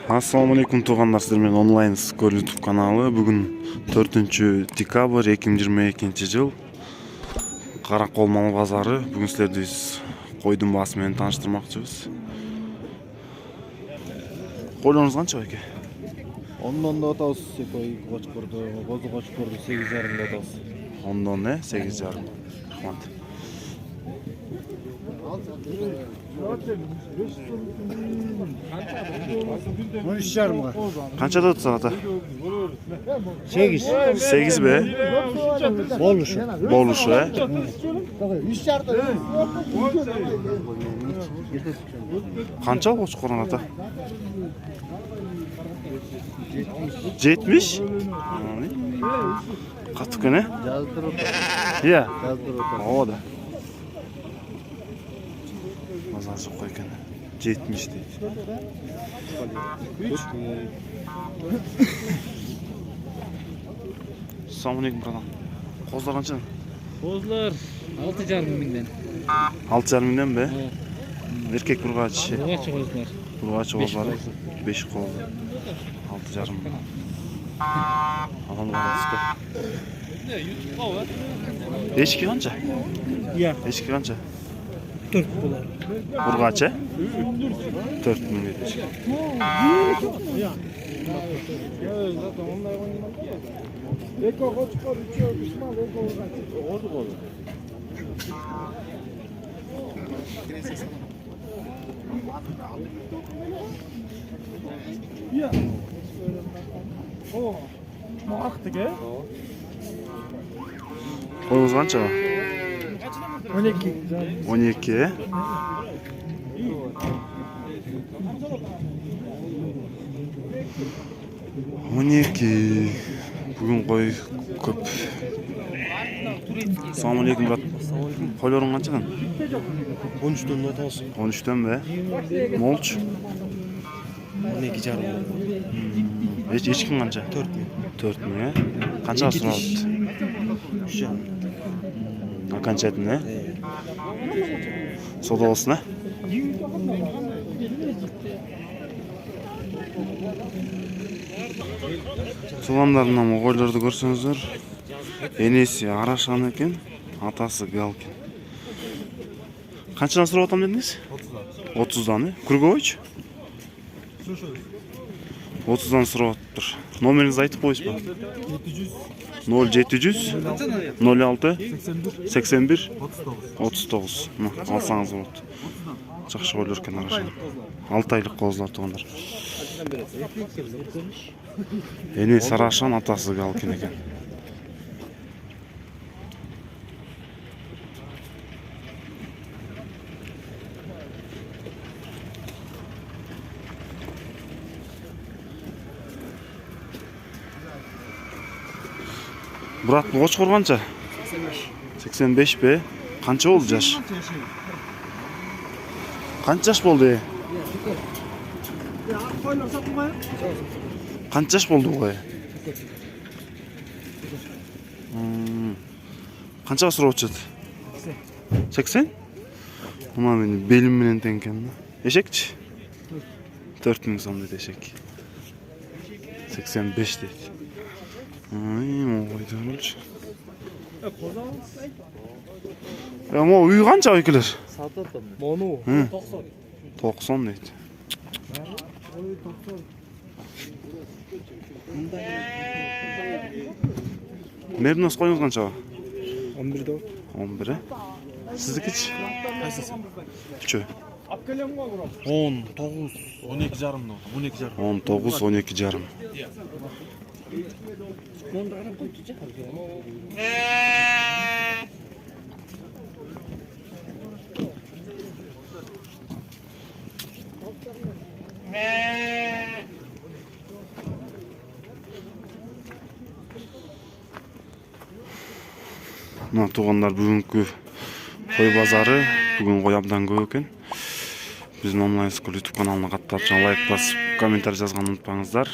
Assalamu alaikum туугандар, сиздер менен онлайн скор YouTube каналы. Бүгүн 4-декабрь 2022 жыл. Каракол мал базары. Бүгүн силерди койдун баасы менен тааныштырмакчыбыз. Койлоруңуз канча эке? 10 да атабыз, кой кочкорду, козу кочкорду 8,5 да атабыз. 10 8,5. Рахмат. Канчада атса ата? 8. 8 be. Болушу. Болушу, э? Канча кочкорун ата? 70? Катып экен, э? Жаздырып. Иә. Жаздырып. Ооба да. Базар жок экен. 70 дейт. Assalamu alaikum братан. Козлар канча? Козлар 6,5 миңден. 6,5 миңден бе? Эркек бургач. Бургач козлар. Бургач козлар 5 коз. 6,5 миң. Анан барасызбы? Эшики канча? Иә, Эшики канча? 4 болар. Бургач, э? 4 миң дейт эшики. Коюңуз канча? 12. 12, э? Бүгүн кой көп. Assalamu alaikum брат. Койлоруң канчадан? 13 да атабыз. 13 бе? Молч? 12,5. Эчким канча? 4 миң. 4 миң, э? Канчага суралат? 3,5. Окончательно, э? Сода болсун, э? Туугандарымдан койлорду көрсөңүздөр, энеси Арашан экен, атасы Галкин. Канчадан сурап атам дедиңиз? 30дан, э? Круговойчу? 30дан сурап атыптыр. Номериңизди айтып коесузбу? 0700 06 81 39. Алсаңыз болот. Жакшы койлор экен Арашан. 6 айлык козлор туугандар. Энеси Арашан, атасы Галкин экен. Брат, кочкор канча? 85 бе? Канча болду жаш? Канча жаш болду? Канча жаш болду кой? Канчага сурап атышат? 80? Мына менин белим менен тең экен. Эшекчи? 4 миң сом дейт эшек. 85 дейт. Ойдорулчу. Мо үй канча экелер? Сатып атам. Мону 90 дейт. Мернос коюңуз канча? 11 да. 11, э? Сиздикичи? Кайсысы? Чө? 19, 12,5 да. 12,5. 19, 12,5. Мына туугандар, бүгүнкү кой базары, бүгүн кой абдан көп экен. Биздин онлайн скул YouTube каналына каттап, жана лайк басып, комментарий жазганды унутпаңыздар.